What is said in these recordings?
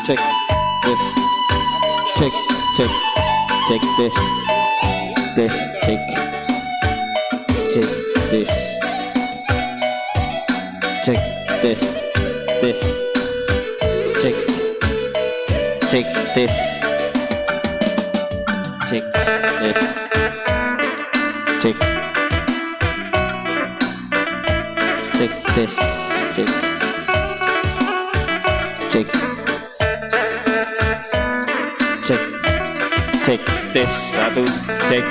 Check this. Check, check, check this. This, check. Check this. Check this. This. Check. Check this. Check this. Check. Check this. Check. Check. Cek, cek, tes satu, cek,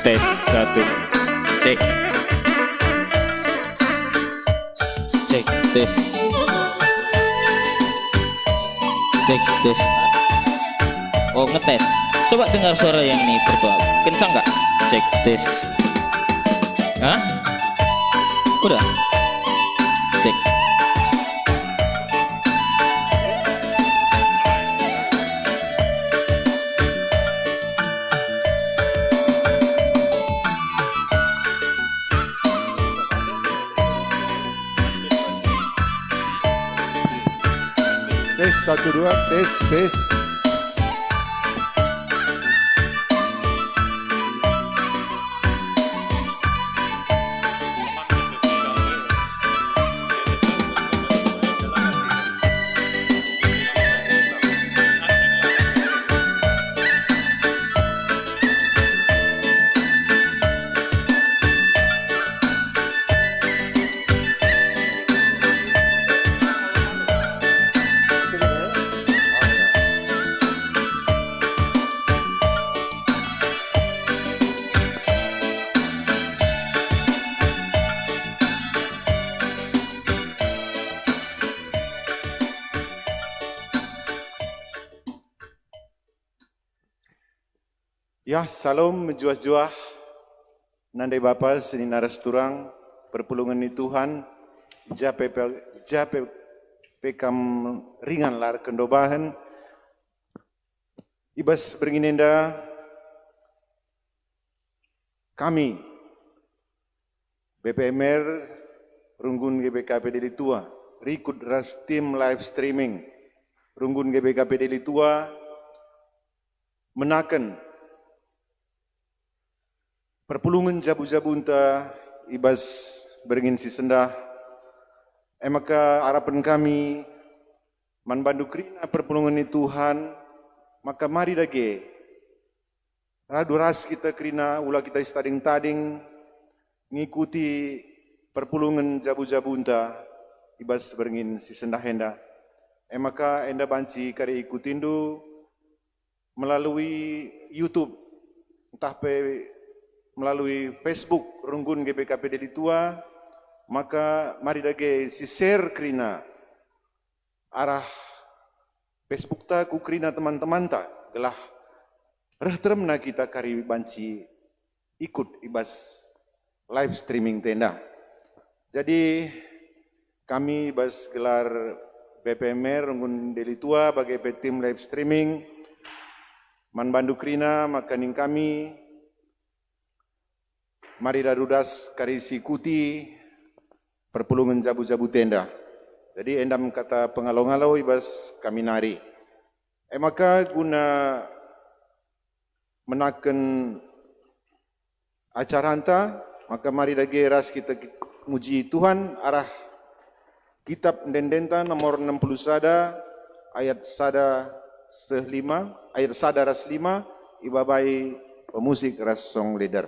tes satu, cek, cek, tes, cek, tes. Oh, ngetes. Coba dengar suara yang ini berdua. Kencang nggak? Cek, tes. Hah? Udah? Cek. Tes, 1, 2, tes, tes. Ya, salam menjuah-juah. Nandai Bapa seni naras turang, perpulungan ni Tuhan, jape pekam ringan lar kendobahan, ibas beringinenda kami, BPMR, Runggun GBKP Deli Tua, rikut ras tim live streaming, Runggun GBKP Deli Tua, menaken perpulungan jabu-jabunta ibas beringin si sendah. Maka harapan kami manbandu krina perpulungan ni Tuhan, maka mari dage radu ras kita krina ulah kita istading-tading ngikuti perpulungan jabu-jabunta ibas beringin si sendah henda. Maka enda banci kari ikutindu melalui YouTube, entah melalui Facebook Runggun GBKP Deli Tua, maka mari dage si share krina arah Facebook ta ku krina teman-teman ta gelah rehteremna kita kari banci ikut ibas live streaming tenda. Jadi kami ibas gelar BPMR Runggun Deli Tua bagai tim live streaming man bandu krina maka ning kami mari darudas karisi kuti perpulungan jabu-jabu tenda. Jadi endam kata pengalau-ngalau ibas kami nari. Maka guna menaken acara anta, maka mari dage ras kita muji Tuhan arah kitab Dendenta nomor 60 sada ayat sada se-5 ayat sada ras 5 ibabai pemusik ras song leader.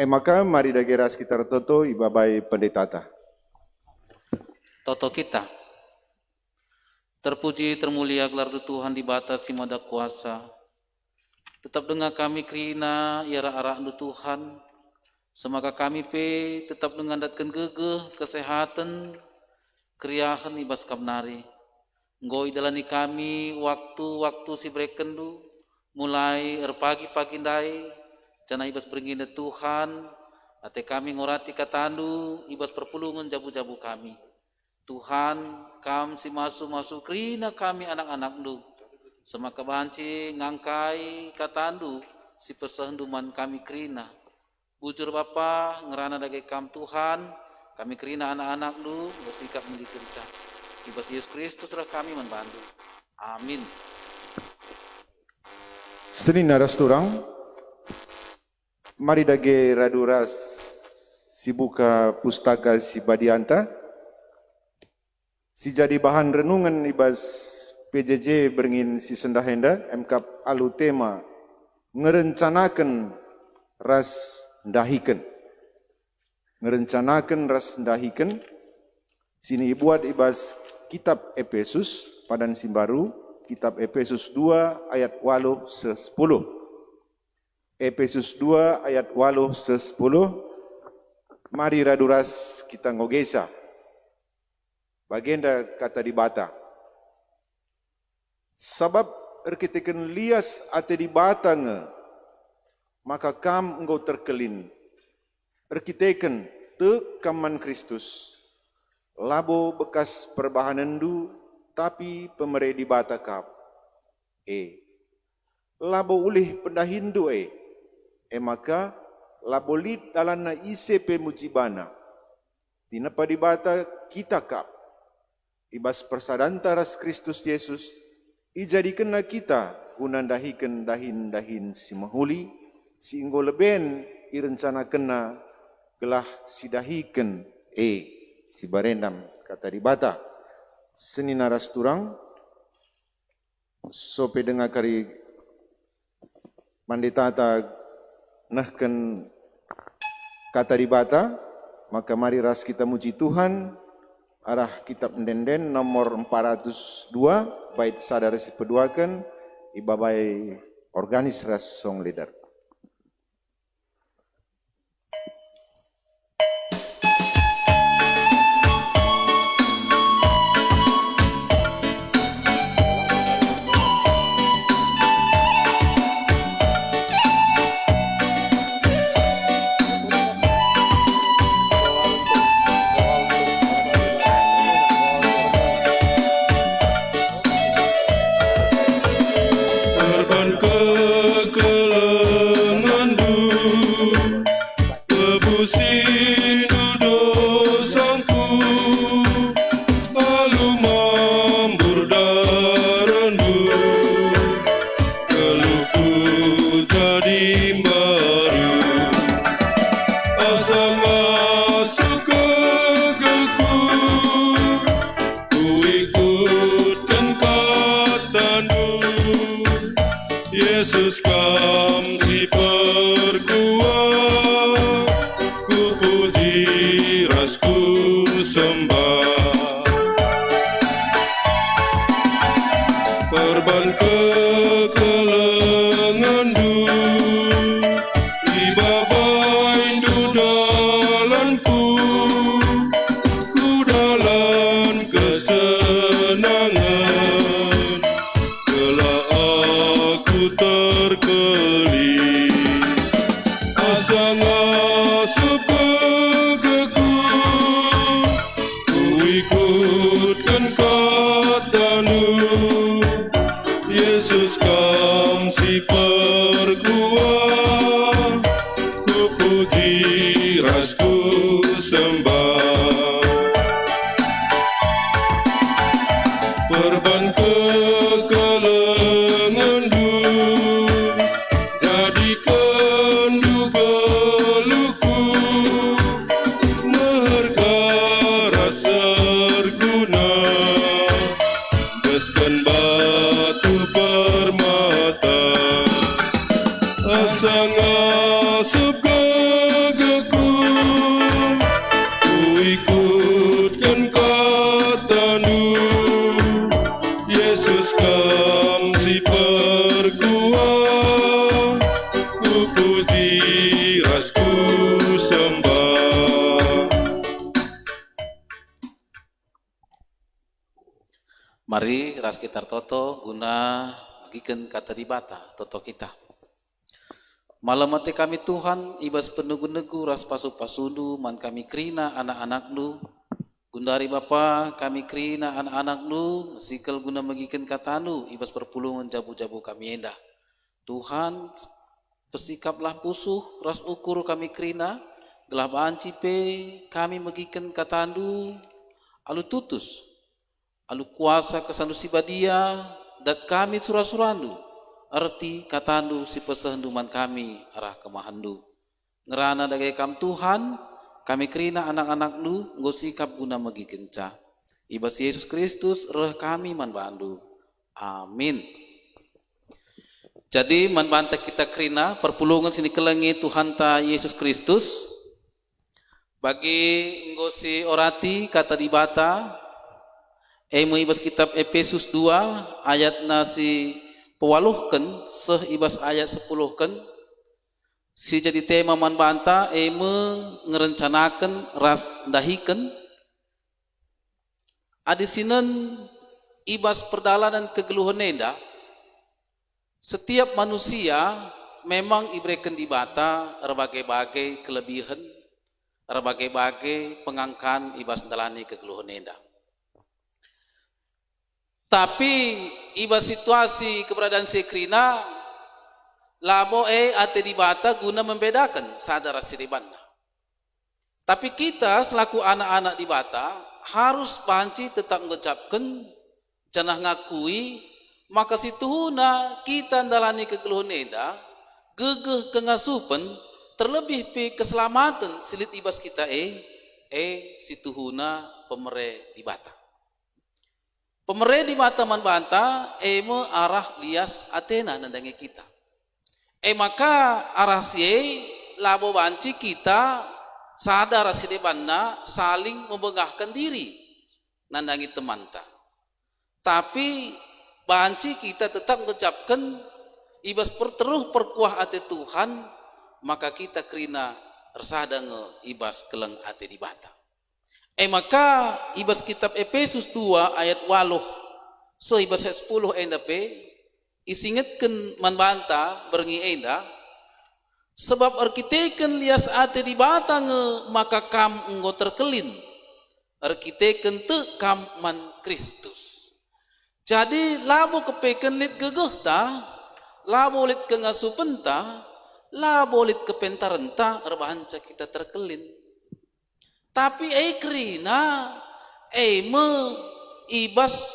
Maka mari dagera sekitar toto ibabai pendetata. Toto kita. Terpuji termulia gelar Tuhan di batas simada kuasa. Tetap dengar kami krina iara arah Tuhan. Semoga kami tetap dengan datkan gegeh kesehatan kriahan ibas kamnari. Ngoi dalani kami waktu-waktu si brekendu mulai pagi-pagi dai cana ibas beringin Tuhan ate kami ngorati katandu ibas perpulungan jabu-jabu kami. Tuhan kam si masuk krina kami anak-anak du semaka banci ngangkai katandu si pesahenduman kami krina. Bujur Bapa ngerana dage kam Tuhan kami krina anak-anak du bersikap menjadi kerja. Ibas Yesus Kristus surah kami membantu. Amin. Seni naras turang, mari dage raduras si buka pustaka si Badianta, si jadi bahan renungan ibas PJJ beringin si sendahenda, MKAP alu tema ngerencanakan ras ndahiken. Ngerencanakan ras ndahiken, sini buat ibas kitab Efesus padan simbaru, kitab Efesus 2 ayat 8 10. Efesus 2 ayat 8 10. Mari raduras kita ngogesa. Bagenda kata di bata. Sabab erkiteken lias ate di bata nge, maka kam engkau terkelin. Erkiteken te kaman Kristus. Labo bekas perbahanandu tapi pemere di bata kap. Labo ulih pendahindu maka labo lid dalana ise pe mujibana. Tinapa di bata kita kap. Ibas persadanta ras Kristus Yesus ijadikanna kita gunandahikan dahin si mahuli si inggo leben irencanakenna gelah sidahikan si barendam kata di bata seni naras turang sope dengar kari mandetata nahken kata di bata maka mari ras kita muji Tuhan arah kitab Ndenden nomor 402 bait sadar si peduakan ibabai organis ras song leader. Korban kekeluargaan Yesus kam si perkuat, ku puji rasku sembah. Perban kekelengan du, ibabai du dalanku, ku dalan kesenangan, gelah aku terkelih, asang asup gegeku, ku ikutkan kata-Nu. Yesus kam si perkuat, ku puji rasku sembah. Perban kekelengan du, jadikan du geluku, mergara serguna, beskan batu permata, asang asup gegeku, ku ikutkan kata-Nu. Yesus kam si perkuat, ku puji rasku sembah. Mari ras kita toto guna bagikan kata di bata toto kita. Malam mati kami Tuhan, ibas penegu-negu ras pasu-pasundu, man kami kerina anak-anak-Nu. Gundari Bapa, kami kerina anak-anak-Nu, mesikal guna bagikan kata-Nu, ibas perpulungan jabu-jabu kami endah. Tuhan, persikaplah pusuh, ras ukur kami kerina, gelah banci pe, kami bagikan kata-Nu, alu tutus, alu kuasa kesandu sibadia, dat kami surah-surandu, arti katandu si pesehenduman kami arah kemahandu. Ngerana dagai kam Tuhan, kami kerina anak-anak-Nu, ngosikap guna megi kenca. Ibas Yesus Kristus, reh kami manbandu. Amin. Jadi manbanta kita kerina, perpulungan sini kelengi Tuhan ta Yesus Kristus. Bagi ngosi orati kata di bata, emu ibas kitab Efesus 2 ayat nasi pewaluhkan seh ibas ayat 10 kan si jadi tema man banta emu ngerencanakan ras dahikan adisinan ibas perdalanan kegeluhan nenda. Setiap manusia memang diberikan di bata berbagai-bagai kelebihan, berbagai-bagai pengangkan ibas dalani kegeluhan nenda. Tapi iba situasi keberadaan sekrina labo ate di bata guna membedakan sadara siribanda. Tapi kita selaku anak-anak di bata harus panci tetap mengucapkan janah ngakui maka situhuna kita dalani kegeluhan neda gegeh kengasupan terlebih pi keselamatan silit ibas kita situhuna pemere di bata. Pemere di mata man banta eme arah lias Athena nandangi kita. Maka arah sie labo banci kita sadar sidebanna saling membegahkan diri nandangi temanta. Tapi banci kita tetap mengucapkan ibas perteruh perkuah ate Tuhan maka kita kerina resada ibas keleng ate di bata. Maka ibas kitab Efesus 2 ayat 8 so ibas 10 enda pe isingetken manbanta berengi enda sebab arkiteken lias ate di bata maka kam enggo terkelin arkiteken te kam man Kristus. Jadi labo kepeken lit gegehta, labo lit kengasupenta, labo lit kepentarenta erbanca kita terkelin. Tapi krina me ibas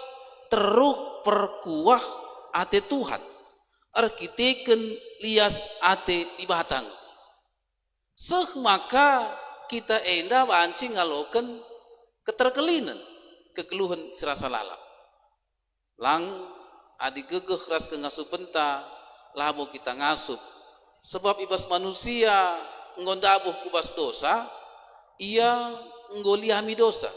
teruk perkuah ate Tuhan arkiteken lias ate di batang seh maka kita enda banci ngaloken keterkelinan kegeluhan serasa lalap lang adi gegeh ras kengasupenta labo kita ngasup. Sebab ibas manusia ngondabuh kubas dosa, ia nggoliami dosa.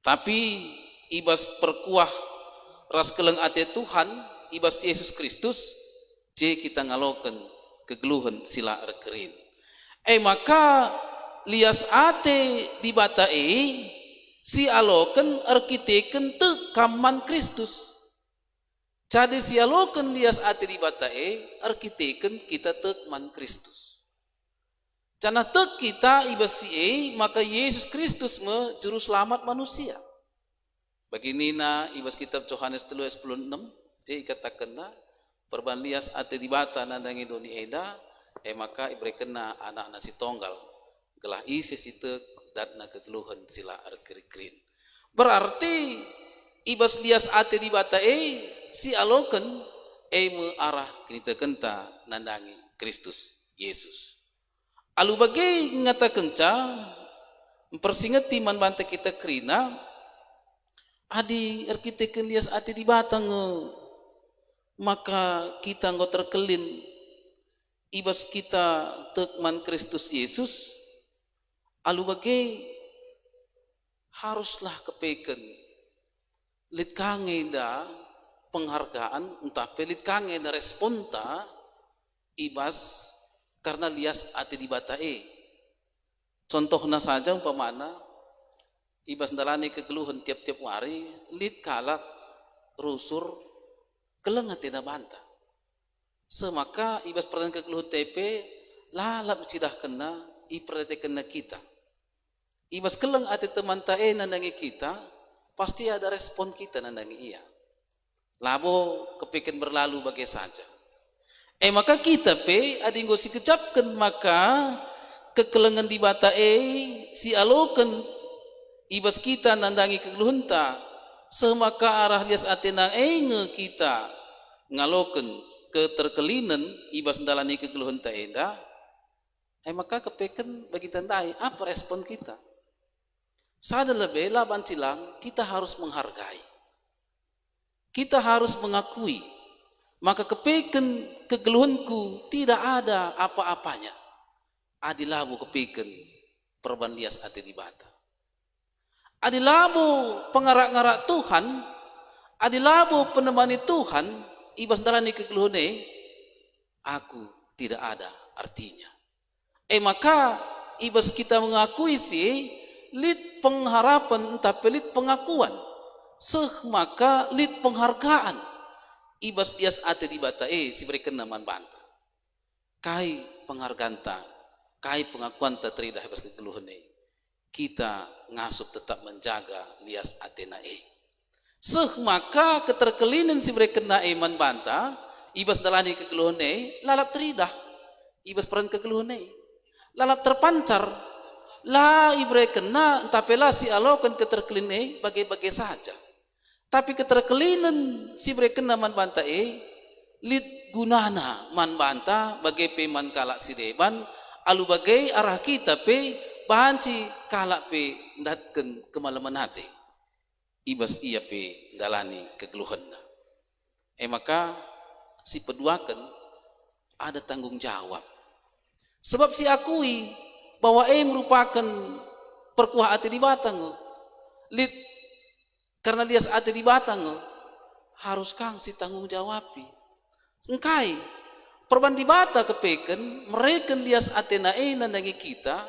Tapi ibas perkuah ras keleng ate Tuhan, ibas Yesus Kristus, je kita ngaloken kegeluhan sila rekerin. Maka lias ate di bata si aloken arkiteken te kaman Kristus. Jadi si aloken lias ate di bata arkiteken kita te man Kristus. Cana te kita ibas si maka Yesus Kristus me juru selamat manusia. Baginina ibas kitab Yohanes 3:10 je katakanna perban lias ate di bata nandangi doni eda maka ibre kena anak nasi tonggal gelah isi sitek datna kegeluhan sila arkirikrin. Berarti ibas lias ate di bata si aloken me arah kita kenta nandangi Kristus Yesus. Alu bagai ngata kenca mempersingati man banta kita krina adi arkiteken lias ate di bata maka kita nggo terkelin ibas kita tekman Kristus Yesus. Alu bagai haruslah kepeken lit kange da penghargaan entah pelit kange da responta ibas karena lias ate di batae. Contohna saja umpamana ibas dalane kegeluhan tiap-tiap hari lit kalak rusur keleng ate da banta. Semaka ibas peranan kegeluhan TP lalap cidah kena iprete kena kita. Ibas keleng ate teman tae nandangi kita, pasti ada respon kita nandangi ia. Labo kepikin berlalu bagai saja. Maka kita adi ngosi kecapkan maka kekelengan di bata si aloken ibas kita nandangi kegeluhenta semaka arah lias ate nang nge kita ngaloken keterkelinan ibas dalani kegeluhenta eda. Maka kepikin bagi tandai apa respon kita. Sada lebih laban cilang kita harus menghargai. Kita harus mengakui. Maka kepiken kegeluhanku tidak ada apa-apanya. Adilabu kepiken perban lias ate di bata. Adilabu pengarak-ngarak Tuhan. Adilabu penemani Tuhan. Ibas dalani kegeluhane. Aku tidak ada artinya. Maka ibas kita mengakui sih lid pengharapan entah pelit pengakuan maka lid penghargaan ibas lias ate di bata si berikan naman banta kai penghargaan ta kai pengakuan ta terida ibas kegeluhan kita ngasup tetap menjaga lias ate na maka keterkelinan si berikan na man banta ibas dalani kegeluhan lalap terida ibas peran kegeluhan lalap terpancar lah ibre kena tapela si alokan keterkeline bagai-bagai saja. Tapi keterkelinan si bre kena man banta lid gunana man banta bagai pe man kalak si deban alu bagai arah kita pe banci kalak pe datken kemalaman hati. Ibas ia pe dalani kegeluhanna. Maka si peduakan ada tanggung jawab. Sebab si akui bahwa merupakan perkuah ate di batang lid karena lias ate di batang harus kang si tanggung jawabi engkai perban di bata kepeken mereka lias ate na nandangi kita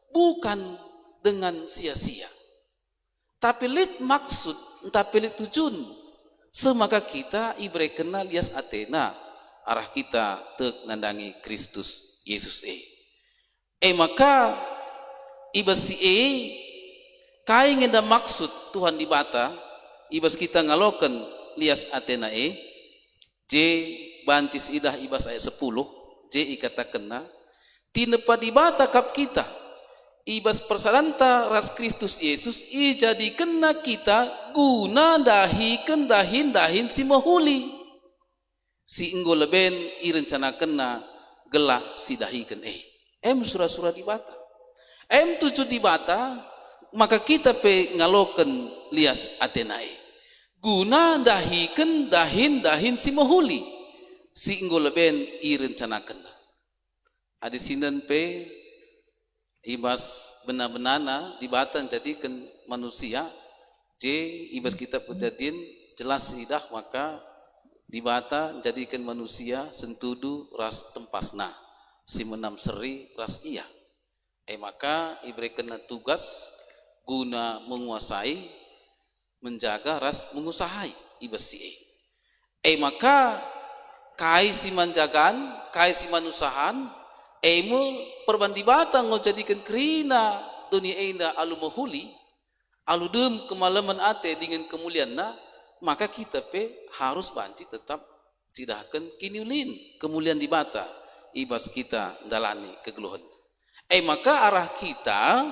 bukan dengan sia-sia tapi lid maksud entah pelit tujuan semaka kita ibre kena lias ate na arah kita tek nandangi Kristus Yesus maka ibas si kai ngenda maksud Tuhan di bata ibas kita ngaloken lias atena je bancis idah ibas ayat 10 je ikatakenna tinepa di bata kap kita ibas persalanta ras Kristus Yesus jadi kena kita guna dahiken dahin si mahuli si enggo leben irencana kena gelah si dahiken surah-surah di bata. 7 di bata, maka kita pe ngaloken lias atenae. Guna dahiken dahin si mahuli. si inggo leben i rencanakan. Adi sinden pe ibas benar-benarna dibatan jadikan manusia, ibas kitab kejadian jelas idah maka dibata jadikan manusia sentudu ras tempasna si menam seri ras iya. Maka iberikan tugas guna menguasai, menjaga ras mengusahai ibas si maka kai si manjagaan, kai si manusahan, mu perbandi batang jadikan krina dunia enda alu mahuli, alu dem kemalaman ate dengan kemuliaan na, maka kita pe harus banci tetap tidakkan kiniulin kemuliaan di bata ibas kita dalani kegeluhan. Maka arah kita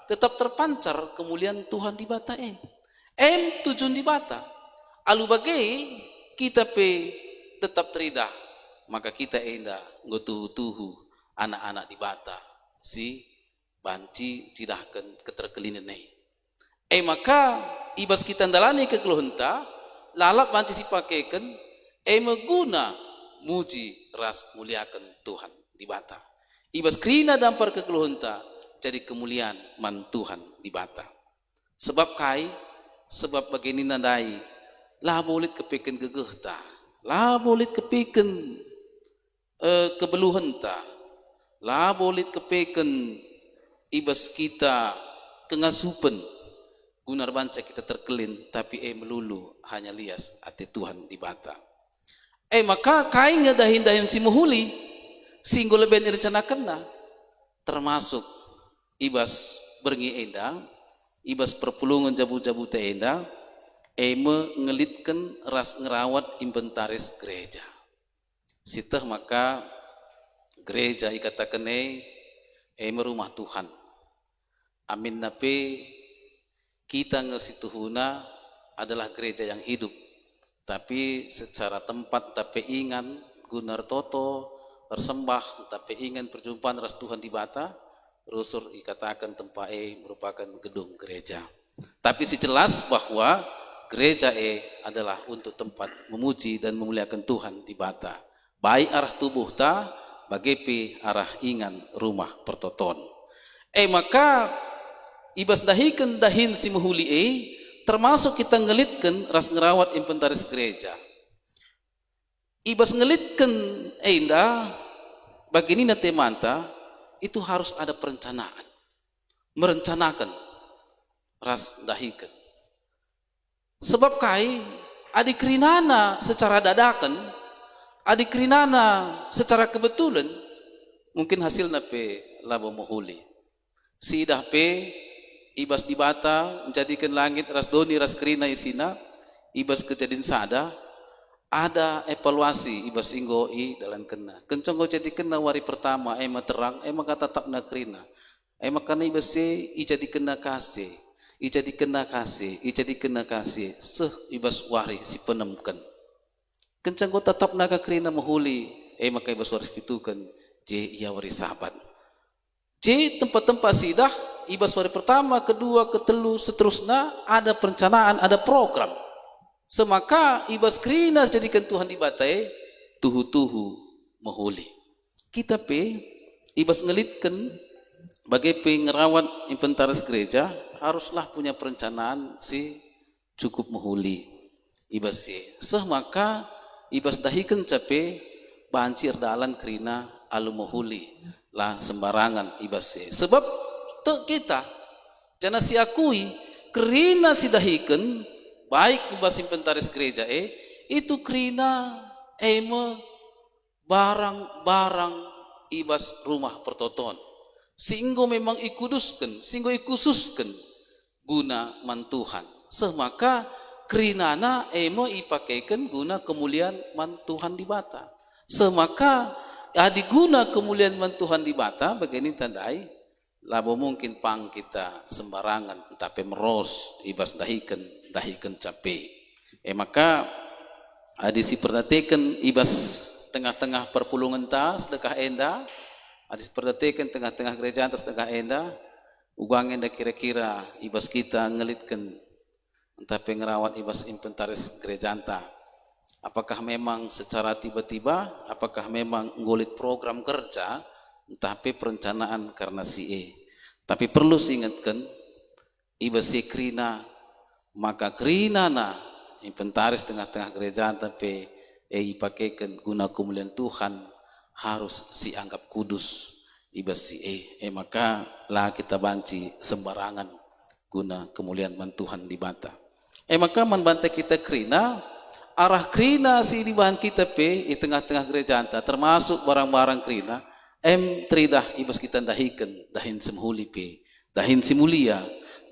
tetap terpancar kemuliaan Tuhan di bata tujuan di bata. Alu bagai kita pe tetap teridah, maka kita enda ngotuhu anak-anak di bata si banci tidakkan keterkelinan maka ibas kita dalani kegeluhan ta lalap banci si pakaikan meguna muji ras muliakan Tuhan di bata ibas krina dampar kegeluhan ta jadi kemuliaan man Tuhan di bata sebab sebab begini nandai lah bolit kepikan gegeh ta lah bolit kepikan kebeluhan ta lah bolit kepikan ibas kita kengasupen gunar banca kita terkelin tapi melulu hanya lias ati Tuhan di bata maka kai ngadahin si muhuli singgo leben rencanakan termasuk ibas berngi endang ibas perpulungan jabu-jabu te endang mengelitkan ras ngerawat inventaris gereja sitah maka gereja ikatakan rumah Tuhan amin nape kita ngesituhuna adalah gereja yang hidup tapi secara tempat tapi ingan gunar toto bersembah tapi ingan perjumpaan ras Tuhan di bata rusur ikatakan tempat merupakan gedung gereja tapi si jelas bahwa gereja adalah untuk tempat memuji dan memuliakan Tuhan di bata baik arah tubuh ta bagepi arah ingan rumah pertoton maka ibas dahin si muhuli termasuk kita ngelitkan ras ngerawat inventaris gereja ibas ngelitkan indah begini na temanta itu harus ada perencanaan merencanakan ras dahikan sebab kai adikrinana secara dadakan adikrinana secara kebetulan mungkin hasil nape labo muhuli sidah pe ibas di bata menjadikan langit ras doni ras kerina isina ibas kejadian sada ada evaluasi ibas inggoi dalam kena kencong jadi kena wari pertama terang kata tetap na kerina makana ibas jadi kena kasih jadi kena kasih seh ibas wari si penemkan kencong tetap na kerina mahuli maka ibas wari pitukan ia wari sahabat tempat-tempat sidah ibas wari pertama, kedua, ketelu, seterusnya ada perencanaan, ada program. Semaka ibas krinas jadikan Tuhan di batai tuhu-tuhu mahuli. Kita ibas ngelitkan bagai ngerawat inventaris gereja haruslah punya perencanaan si cukup mahuli. Ibas semaka ibas dahikan cape bancir dalan krina alu mahuli lah sembarangan ibas sebab kita jangan siakui kerina sidahikan baik ibas inventaris gereja itu kerina barang-barang ibas rumah pertoton sehingga memang ikuduskan sehingga ikususkan guna mantuhan semaka kerinana ipakaikan guna kemuliaan mantuhan di bata semaka adiguna kemuliaan mantuhan di bata begini tandai labo mungkin pang kita sembarangan tapi meros ibas dahikan cape maka adisi perhatikan ibas tengah-tengah perpulungan ta sedekah enda adisi perhatikan tengah-tengah gereja ta sedekah enda ugang enda kira-kira ibas kita ngelitkan tapi ngerawat ibas inventaris gereja ta Apakah memang secara tiba-tiba, apakah memang ngulit program kerja, tapi perencanaan karena si E. Tapi perlu diingatkan, iba si krina, maka krina na inventaris tengah-tengah gereja tapi pakaikan guna kemuliaan Tuhan harus dianggap kudus iba si maka lah kita banci sembarangan guna kemuliaan Tuhan di bata. Maka manbanta kita krina arah krina si di bahan kita di tengah-tengah gereja anta termasuk barang-barang krina tridah ibas kita dahikan dahin semhuli dahin simulia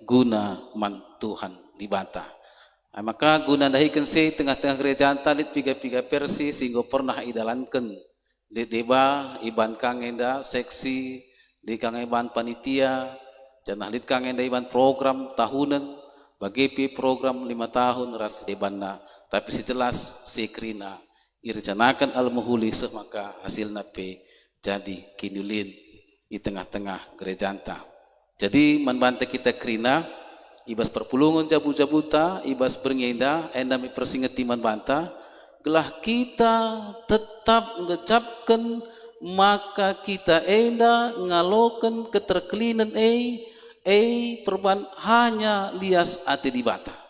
guna Tuhan di bata. Maka guna dahikan si tengah-tengah gereja anta lit piga-piga persi sehingga pernah idalankan di deba iban kangenda seksi di kangeban panitia janah lit kangenda iban program tahunan bagi program 5 tahun ras debanna tapi si jelas si krina irjanakan al-muhuli semaka hasilna jadi kinulin di tengah-tengah gereja anta. Jadi manbanta kita krina ibas perpulungan jabu-jabuta ibas berngenda endami persingeti manbanta gelah kita tetap ngecapkan maka kita enda ngalokan keterkelinan perban hanya lias ati di bata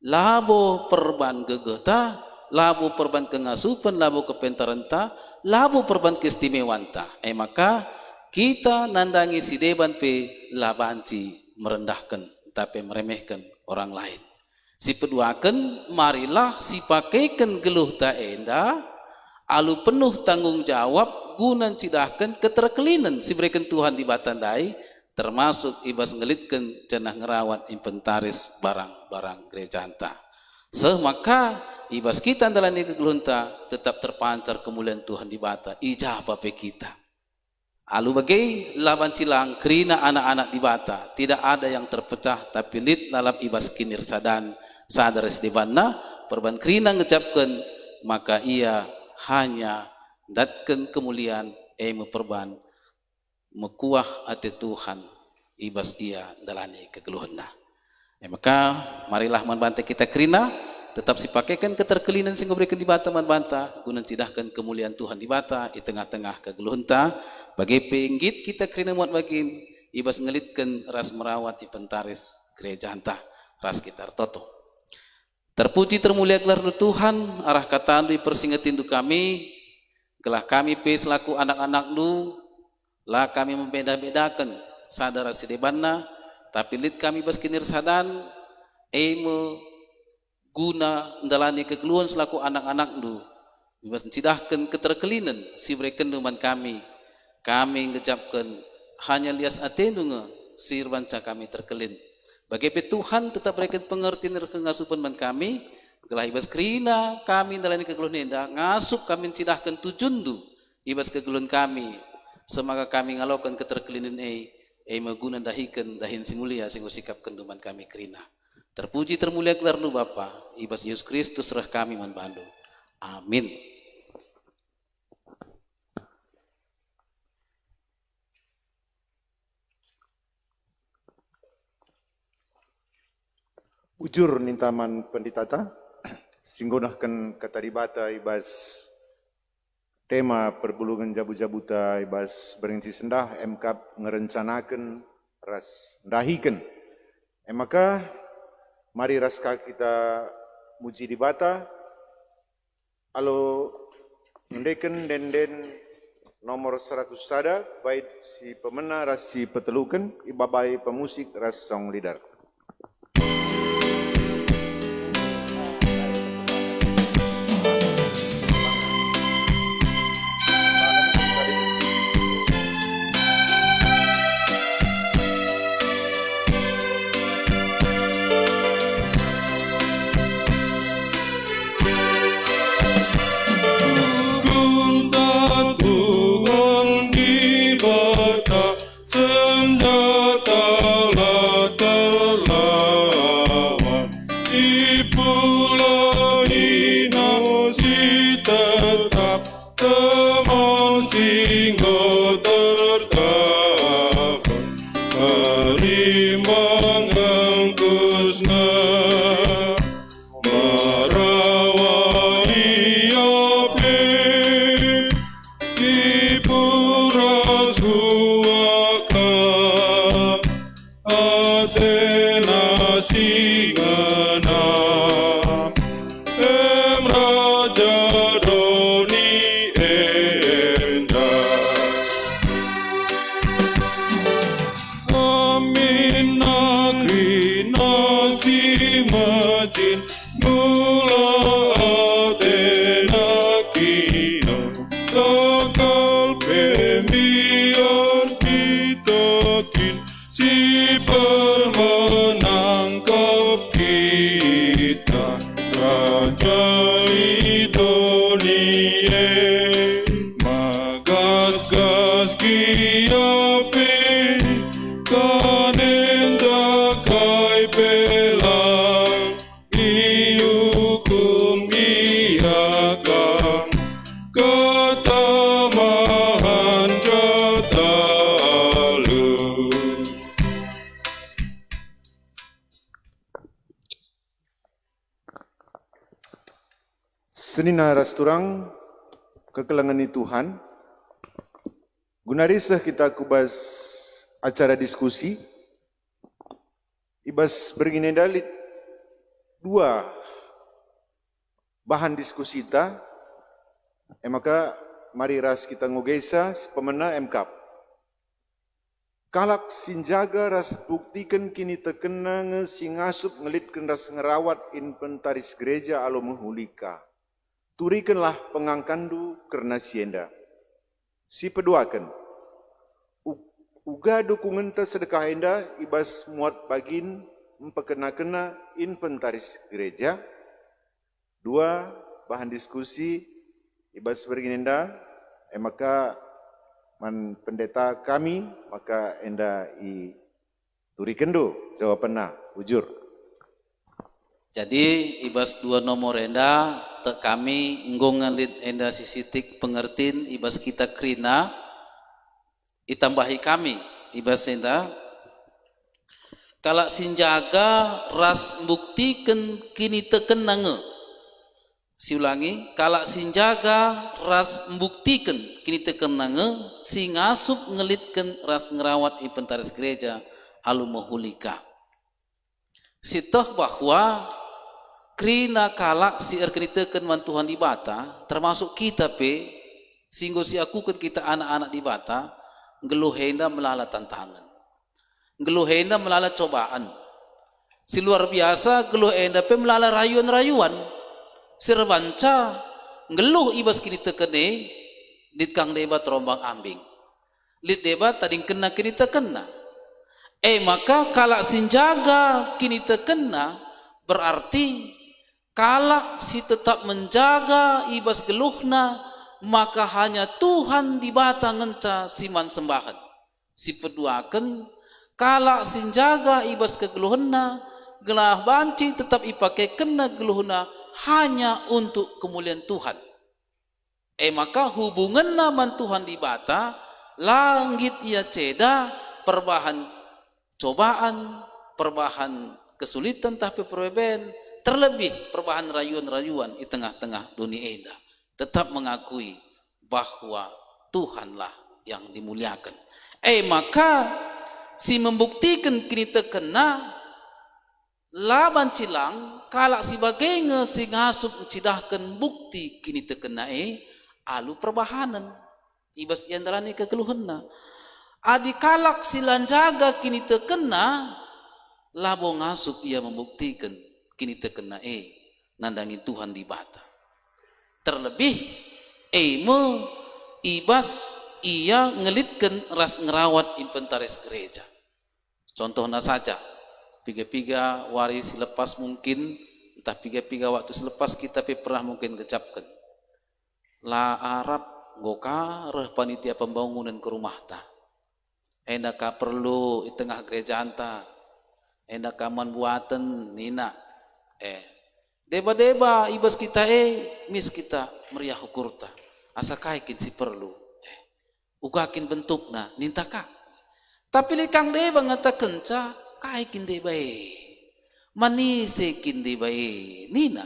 labo perban gegeta labo perban kengasupan labo kepentarenta labo perban keistimewanta maka kita nandangi si deban labanci merendahkan tapi meremehkan orang lain. Si peduakan marilah si pakaikan geluh ta enda alu penuh tanggung jawab gunan cidahkan keterkelinan si berikan Tuhan di batandai termasuk ibas ngelitkan cenah ngerawat inventaris barang-barang gereja anta. Maka ibas kita andalani kegeluhta tetap terpancar kemuliaan Tuhan di bata ijabah pe kita. Alu bagai laban cilang kerina anak-anak di bata tidak ada yang terpecah tapi lit lalap ibas kinir sadar di bana perban kerina ngecapkan maka ia hanya datkan kemuliaan perban mekuah ati Tuhan ibas ia dalani kegeluhanna. Maka marilah manbanta kita kerina tetap sipakaikan keterkelinan sehingga berikan di bata manbanta guna cidahkan kemuliaan Tuhan di bata di tengah-tengah kegeluhanta bagi penggit kita kerina muat bagin ibas ngelitkan ras merawat inventaris gereja anta ras kita toto. Terpuji termulia gelar Tuhan arah kata di persingetin du kami gelah kami selaku anak-anak du lah kami membeda-bedakan sadar sidebanna tapi lit kami baskinir sadan guna ndalani kekeluhan selaku anak-anak du bebas cidahkan keterkelinan si berikan duman kami ngecapkan hanya lias atenunga si banca kami terkelin bagi Tuhan tetap berikan pengertian dan pengasupan man kami gelah ibas kerina kami ndalani kekeluhan enda ngasup kami cidahkan tujundu ibas kekeluhan kami semaka kami ngalokan keterkelinan maguna dahikan dahin simulia sehingga sikap kenduman kami kerina. Terpuji termulia gelar nu Bapa, ibas Yesus Kristus rah kami manbandu. Amin. Ujur nintaman penditata, singgonahkan kata dibata ibas tema perbulungan jabu-jabuta ibas berengsi sendah MKAP ngerencanakan ras dahikan. Maka mari raska kita muji di bata alo ngendeken den nomor 100 sada baik si pemena ras si petelukan ibabai pemusik ras song leader. Marawai Lokal pemiar kita kin si permenangkap kita Raja Idonie magas-gas kiape kanenda kai pelang iukum iakam ketamahan jatalu. Senina rasturang kekelangan Tuhan. Gunarisah kita kubas acara diskusi. Ibas begini dalit dua bahan diskusi kita. Maka mari ras kita ngogesa pemena MKAP. Kalak sinjaga ras buktikan kini terkena ngesingasup ngelitkan ras ngerawat inventaris gereja alo menghulika. Turikanlah pengangkandu kerna sienda. Si peduakan. Uga dukungan tersedekah enda ibas muat bagin mempekena-kena inventaris gereja. Dua bahan diskusi ibas berginenda. Maka man pendeta kami maka enda i turikendo jawabanna ujur. Jadi ibas dua nomor enda kami nggongan lid enda sisitik pengertin ibas kita krina itambahi kami ibas enda kalak sinjaga ras buktikan kini teken nange. Si ulangi, kalak sinjaga ras membuktikan kini teken nange si ngasup ngelitkan ras ngerawat inventaris gereja alu mahulika. Sitoh bahwa krina kalak si erkeniteken man Tuhan di bata termasuk kita pe singgo si aku kan kita anak-anak di bata ngeluhenda melala tantangan ngeluhenda melala cobaan si luar biasa ngeluhenda pe melala rayuan-rayuan serbanca ngeluh ibas kini tekene dit kang debat rombang ambing lit debat tading kena kini tekena maka kalak sinjaga kini tekena berarti kalak si tetap menjaga ibas geluhna maka hanya Tuhan di bata ngenca siman sembahan si peduakan kalak sinjaga ibas kegeluhna gelah banci tetap ipakai kena geluhna hanya untuk kemuliaan Tuhan maka hubunganna man Tuhan di bata langit ia ceda perbahan cobaan perbahan kesulitan tapi perbeben terlebih perbahan rayuan-rayuan di tengah-tengah dunia indah tetap mengakui bahwa Tuhanlah yang dimuliakan. Maka si membuktikan kini terkena laban cilang kalak si bagenge si ngasup cidahkan bukti kini terkena alu perbahanan ibas yandarani kekeluhanna adi kalak si lanjaga kini terkena labo ngasup ia membuktikan kini terkena nandangi Tuhan di bata terlebih ibas ia ngelitkan ras ngerawat inventaris gereja contohnya saja piga-piga waris lepas mungkin entah piga-piga waktu selepas kita pernah mungkin kecapkan la Arab goka reh panitia pembangunan ke rumah ta endaka perlu di tengah gereja anta endaka man buatan nina deba-deba ibas kita mis kita meriah ukurta asa kaikin si perlu ugakin bentukna nintaka tapi likang deba ngata kenca kaikin deba manisekin deba nina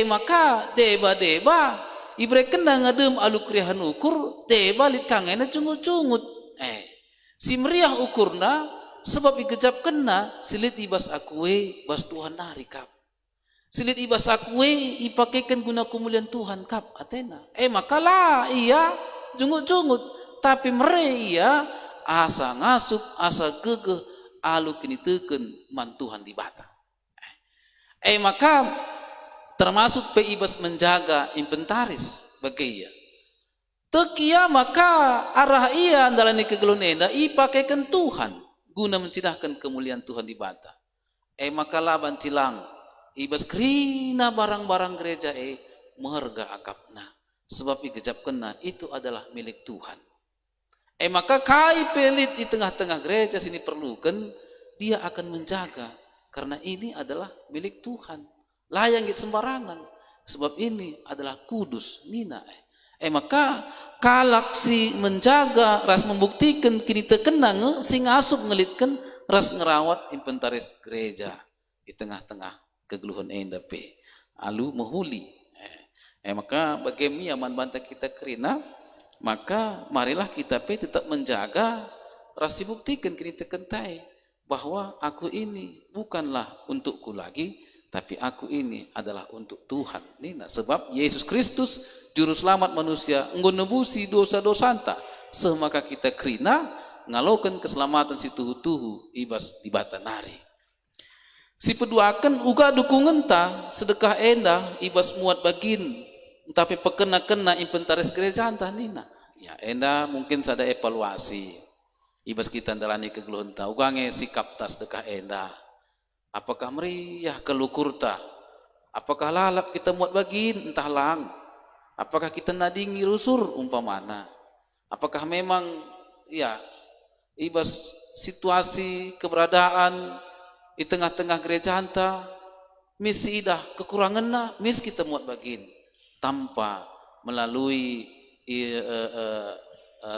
maka deba-deba ibre kena ngadem alu kriahan ukur deba likang ena cungut-cungut si meriah ukurna sebab igejap kena silit ibas akue bas Tuhan narikap silit ibas akue ipakaikan guna kemuliaan Tuhan kap Athena makalah iya jungut-jungut tapi mere iya asa ngasup asa gegeh alu kini teken man Tuhan di bata maka termasuk pe ibas menjaga inventaris bagi ia Tek ia maka arah ia andalani kegelun enda ipakaikan Tuhan guna mencidahkan kemuliaan Tuhan di bata. Maka laban cilang ibas krina barang-barang gereja meharga akapna sebab igejap kena itu adalah milik Tuhan. Maka kai pelit di tengah-tengah gereja sini perlukan dia akan menjaga karena ini adalah milik Tuhan. Layang git sembarangan sebab ini adalah kudus nina. Maka kalak si menjaga ras membuktikan kini terkenang sing asup ngelitkan ras ngerawat inventaris gereja di tengah-tengah kegeluhan enda pe alu mahuli. Maka bagaimana aman banta kita kerina maka marilah kita pe tetap menjaga ras buktikan kini terkentai bahwa aku ini bukanlah untukku lagi tapi aku ini adalah untuk Tuhan. Nina sebab Yesus Kristus juru selamat manusia nggonebusi dosa-dosa anta. Semaka kita kerina ngalokan keselamatan si tuhu-tuhu ibas di batanari. Si peduakan uga dukungan ta sedekah enda ibas muat bagin tapi pekena-kena inventaris gereja anta nina. Ya enda mungkin sada evaluasi. Ibas kita ndalani kegeluhan ta ugange sikap tas sedekah enda. Apakah meriah kelukurta? Apakah lalap kita muat bagin entah lang? Apakah kita nadingi rusur umpamana? Apakah memang ya ibas situasi keberadaan di tengah-tengah gereja anta misi idah kekuranganna mis kita muat bagin tanpa melalui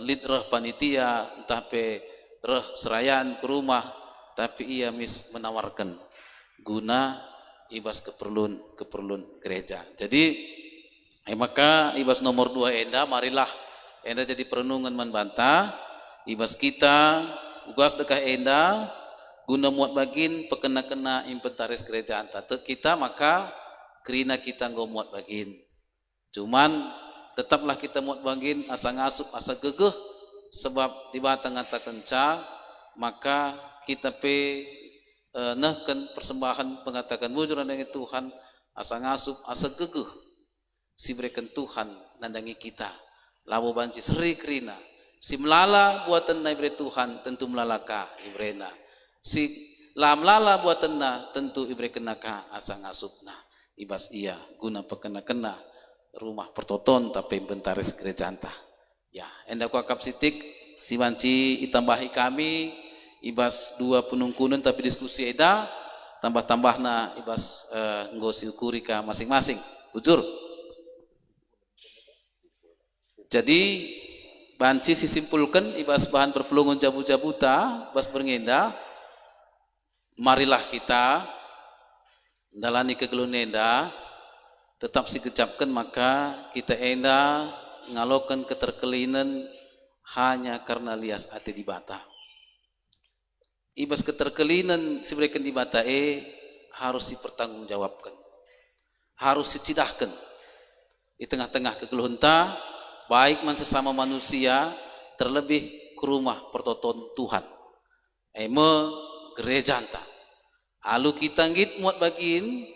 lead reh panitia entah pe reh serayan ke rumah tapi ia mis menawarkan guna ibas keperluan gereja. Jadi maka ibas nomor 2 enda marilah enda jadi perenungan manbanta ibas kita ugas dekah enda guna muat bagin pekena-kena inventaris gereja anta kita maka kerina kita nggo muat bagin. Cuman tetaplah kita muat bagin asa ngasup asa gegeh sebab di batang anta kenca maka kita pe nehken persembahan pengatakan bujuran dengan Tuhan asa ngasup asa gegeh si berikan Tuhan nandangi kita labu banci seri kerina si melala buatan na ibre Tuhan tentu melalaka ibrena si lam lala buatan na tentu ibre kenaka asa ngasupna ibas ia guna pekena-kena rumah pertoton tapi inventaris gereja anta ya enda ku akap sitik si banci itambahi kami ibas 2 penungkunan tapi diskusi eda tambah-tambahna ibas nggosi ukuri ka masing-masing bujur. Jadi banci sisimpulkan ibas bahan perpelungan jabu-jabuta bas berngenda marilah kita dalani kegelun enda tetap si kecapkan maka kita enda ngalokan keterkelinan hanya karena lias ati di bata. Ibas keterkelinan si berikan di bata harus dipertanggungjawabkan, harus dicidahkan di tengah-tengah kegeluhan ta baik man sesama manusia terlebih ke rumah pertoton Tuhan. Gereja anta. Alu kita ngit muat bagin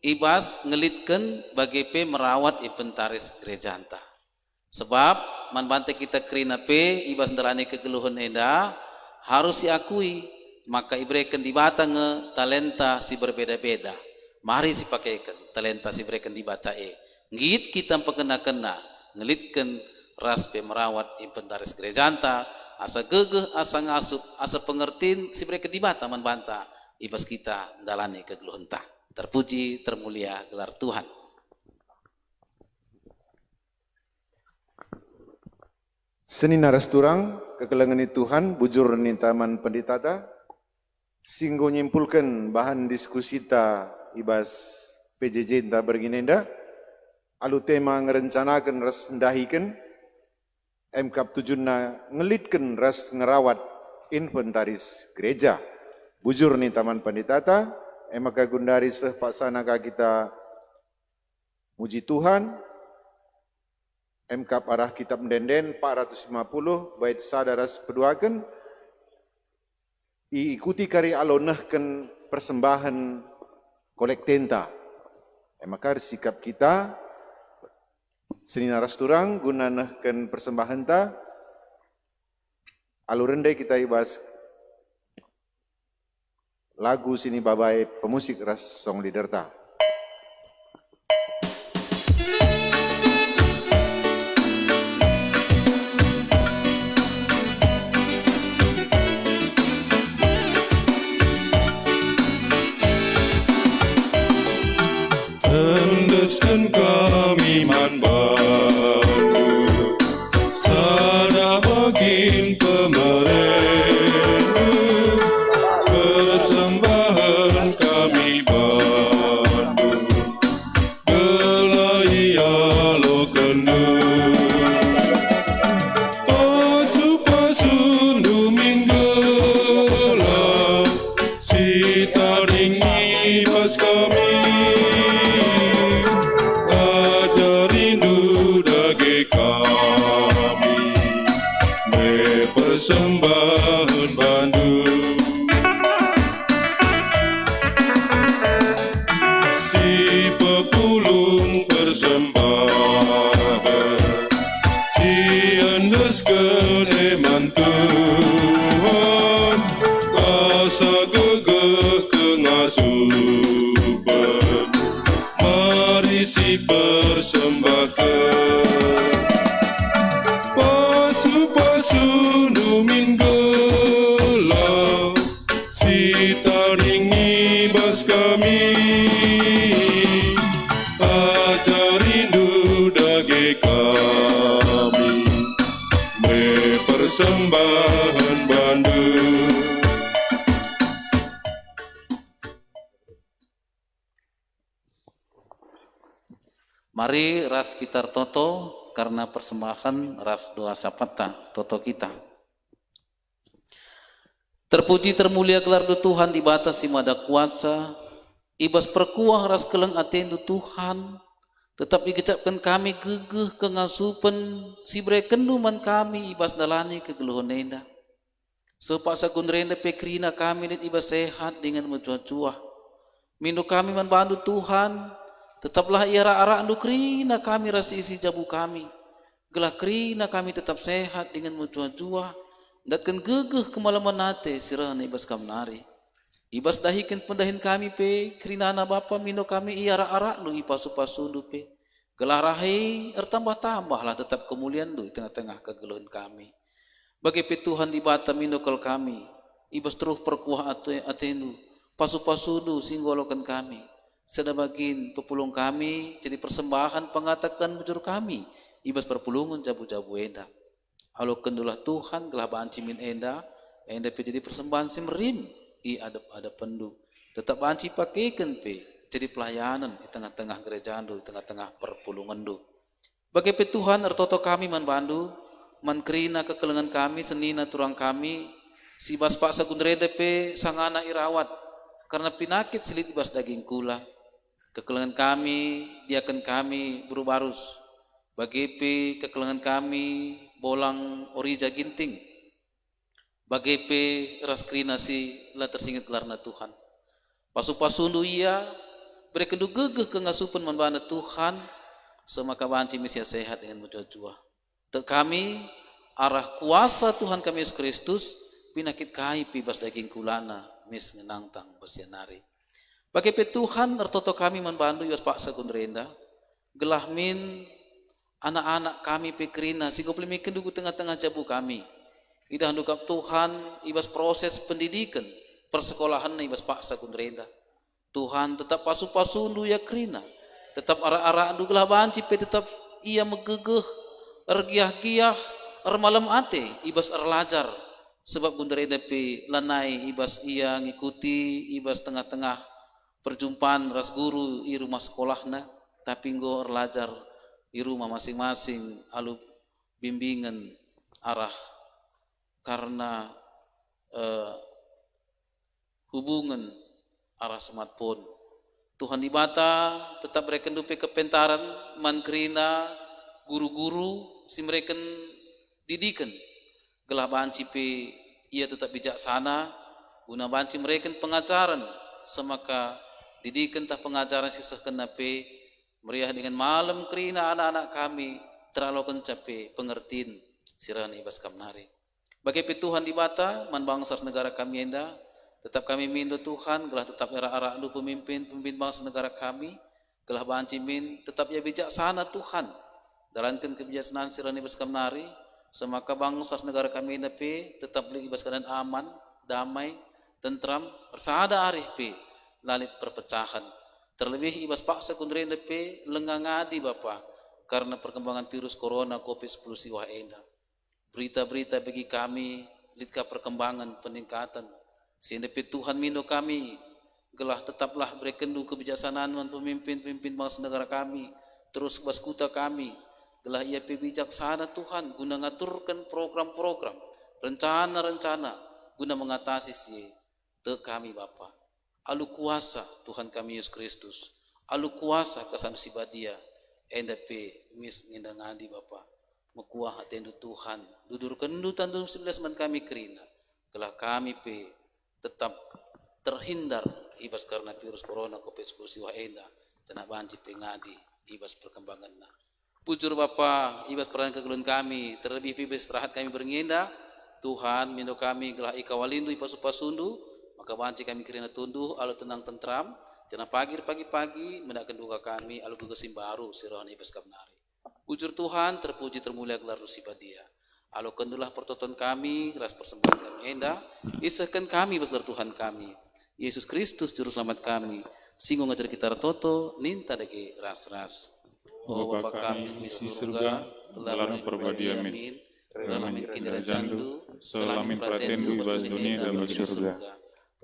ibas ngelitkan bagi pe merawat inventaris gereja anta. Sebab man bante kita kerina pe ibas ndarani kegeluhan enda harus diakui maka ibrekan di batang talenta si berbeda-beda. Mari si pakaikan talenta si berikan di bata ngit kita pekena-kena ngelitkan ras pe merawat inventaris gereja anta asa gegeh asa ngasup asa pengertiin si berikan di bata man banta ibas kita dalani kegeluhan ta. Terpuji termulia gelar Tuhan. Senina resturang kekelengan Tuhan bujur ni taman penditata singgo nyimpulkan bahan diskusi ta ibas PJJ ta berginenda alu tema ngerencanakan ras ndahikan MKAP tujuna ngelitkan ras ngerawat inventaris gereja bujur ni taman penditata maka gundari seh paksanaka kita muji Tuhan MKAP arah kitab mendenden 450 bait sadaras peduakan ikuti kari alonahkan persembahan kolektenta. Maka sikap kita Seni naras turang guna nehken persembahan ta alurende kita ibas lagu sini babai pemusik ras song leader ta. Endeskan kami man bantu sada bagin pemerintah persembahan kami bantu gelaya lo kenu pasu-pasu duminggola si taring ibas kami persembahan bandu si pepulung persembahan si endeskan eman Tuhan asa gegeh kengasupan mari si persembahkan pasu-pasu duminggola si taring ibas kami ajarindu dage kami me persembahan bandu. Mari ras kita toto karena persembahan ras doa sapata toto kita. Terpuji termulia gelar du Tuhan di batas si mada kuasa, ibas perkuah ras keleng atendu Tuhan, tetap igecapkan kami gegeh kengasupen si brekenduman kami ibas dalani kegeluhon nenda. Sepaksa gunrenda pekrina kami dan ibas sehat dengan mencuah-cuah. Mindu kami membantu Tuhan, tetaplah iara-ara andu krina kami ras isi jabu kami. Gelah krina kami tetap sehat dengan mencuah-cuah. Datkan gegeh kemalaman nate sirahna ibas kamnari. Ibas dahikan pendahin kami pe krinana bapa mino kami iara-ara lu ipasu-pasu lu pe. Gelah rahai ertambah-tambah lah tetap kemuliaan lu di tengah-tengah kegeluhan kami. Bagi pe Tuhan di bata minokal kami. Ibas terus perkuah atenu. Pasu-pasu lu singgolokan kami. Sedabagin pepulung kami jadi persembahan pengatakan bujur kami. Ibas perpulungan jabu-jabu enda. Halo kendulah Tuhan gelah banci min enda pe jadi persembahan simrin i adap pendu tetap banci pakaikan pe jadi pelayanan di tengah-tengah gereja andu di tengah-tengah perpulungan du bagi pe Tuhan ertoto kami man bandu man krina kekelengan kami senina turang kami si bas pak sagundrede pe sangana irawat karena penyakit silit bas daging kula kekelengan kami diakan kami berubarus bagi pe kekelengan kami bolang orija ginting bagi pe ras krina si la tersingit gelarna Tuhan pasu-pasundu iya berekendu gegeh kengasupan manbana Tuhan semaka banci misia sehat dengan menjua-jua te kami arah kuasa Tuhan kami Yesus Kristus pinakit kai pibas daging kulana mis ngenangtang bersianari bagi pe Tuhan ertoto kami manbandu yos pak sekundrenda gelah min anak-anak kami pekrina sehingga pelemikan dugu tengah-tengah jabu kami idah handukap Tuhan ibas proses pendidikan persekolahan ibas paksa kundrenda Tuhan tetap pasu-pasu ndu ya krina tetap ara-ara ndu gelah banci pe tetap ia megegeh ergiah-giah malam ate ibas erlajar sebab kundrenda pe lanai ibas ia ngikuti ibas tengah-tengah perjumpaan ras guru i rumah sekolahna tapi nggo erlajar di rumah masing-masing alu bimbingan arah karena hubungan arah smartphone Tuhan di bata tetap mereka dupe kepentaran mankrina guru-guru si mereka didikan gelah banci pe ia tetap bijaksana guna banci mereka pengajaran semaka didikan tah pengajaran sisah kena pe Meriah dengan malam kerina anak-anak kami terlalu kencape pengertiin sirani ibas kamnari. Bagi Tuhan di bata man bangsa negara kami enda, tetap kami minta Tuhan gelah tetap era-ara lu pemimpin bangsa negara kami, gelah banci min tetap ya bijaksana Tuhan. Dalankan kebijaksanaan sirani ibas kamnari, semaka bangsa negara kami enda pe tetap beli ibas keadaan aman, damai, tentram, bersada arih pe lalit perpecahan. Terlebih ibas paksa kundre enda pe lengangadi Bapa karena perkembangan virus corona COVID-19 siwah enda. Berita-berita bagi kami litka perkembangan peningkatan sehingga Tuhan mindo kami gelah tetaplah berkendu kebijaksanaan pemimpin bangsa negara kami terus baskuta kami gelah ia bijaksana Tuhan guna ngaturkan program-program rencana-rencana guna mengatasi si te kami Bapa alu kuasa Tuhan kami Yesus Kristus alu kuasa kesan sibadia NDP mis ngindangadi Bapa mekuah hatendu Tuhan dudur kendu tandu 11 man kami kerina gelah kami pe tetap terhindar ibas karena virus corona COVID-19 siwa enda cenah banci pe ngadi ibas perkembanganna pujur Bapa ibas peran kegelun kami terlebih ibas istirahat kami berngenda Tuhan mindo kami gelah ikawalindu ipasu-pasundu maka banci kami kerina tunduh alu tenang tentram cenah pagi mendakan duka kami alu gugesim baru sirahana ibas kamnari. Pujur Tuhan, terpuji termulia gelar sibadia. Alo kendulah pertonton kami, ras persembahan kami enda, isahkan kami besar Tuhan kami. Yesus Kristus juru selamat kami. Singgung ngajar kita toto, ninta dagi ras-ras. Oh Bapa kami di surga, gelar perbadi amin. Relamin kindra jandu, selamin pratendu bas dunia dan bagi surga.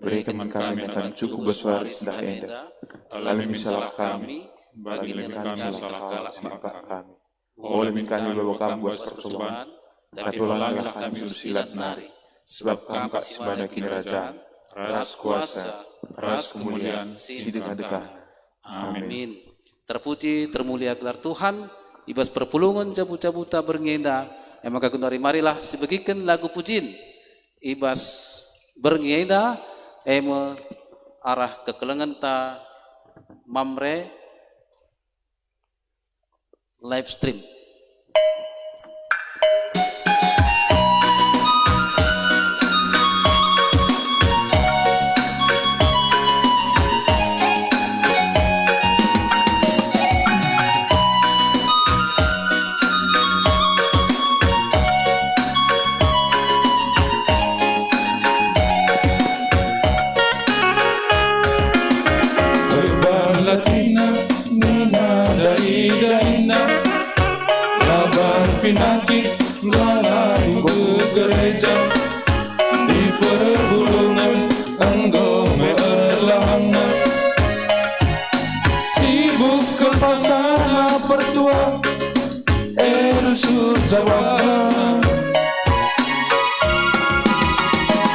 Berikan kami akan cukup beswaris dah enda. Alamin salah kami, bagi kami salah kalak maka kami. Oleh kami bawa kami buat percobaan, tapi ulangilah kami usilat nari, sebab kami sebagai kerajaan, ras kuasa, ras kemuliaan, sideng-dengah. Amin. Terpuji, termulia gelar Tuhan, ibas perpulungan jabu-jabuta berngenda, maka kunari marilah sebagikan lagu pujin, ibas berngenda, arah kekelengan ta mamre, live stream. Pinagi ngalahin begereja di pergulungan engkau meerlangga sibuk ke pasar pertua erusur jawaban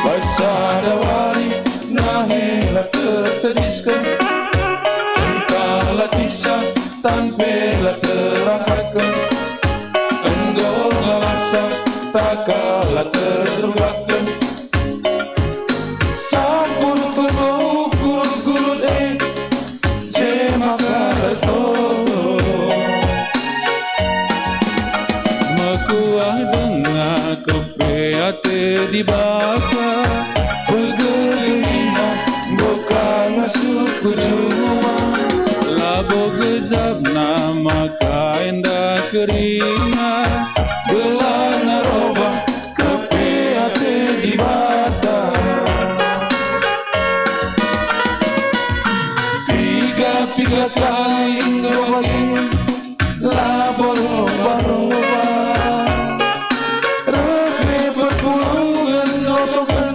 baca dawari nahela terteriskan entahlah kisah tanpelah terangkakan tak kalah terjebakkan sampun pengukur gulut jemakan makuah dengar kepeate di baka bergerina bukan masuk kujua labo gezab nama kainda kerina belana roba kepeate di bata tiga kali ngewagin labor roba regre perpulungan notokan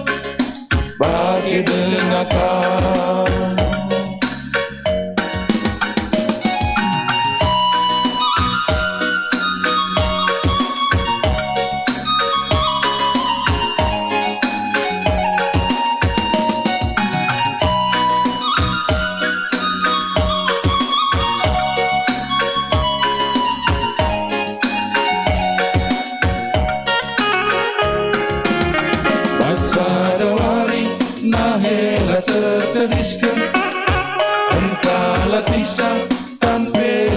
bagi dengarkan terteriskan entahlah kisah tanpa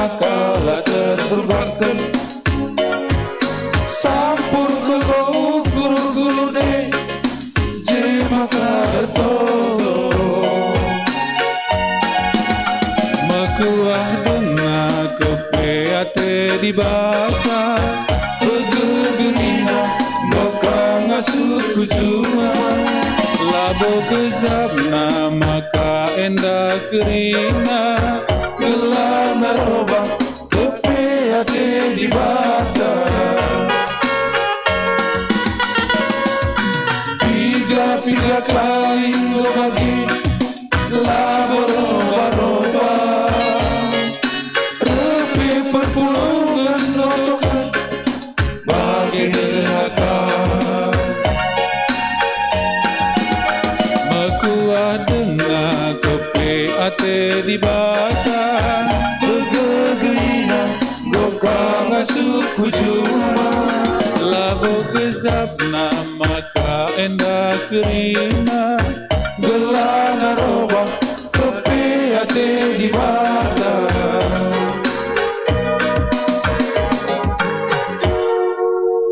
maka lah tersurgakan. Sampur kalau guru-guru deh je maka bertolong. Makuah dengar kepeate di baka begegerina dokang asuku cuma labo kezabna maka enda kerina gelar naroba kepeate di baka. Tiga kali bagi labo roba-roba repi perpulungan notokan bagi neraka. Makuah dengar kepeate di bata begegerina gokang asuku cuma labo kezabna maka enda kerina gelar naroba kepeate di bata.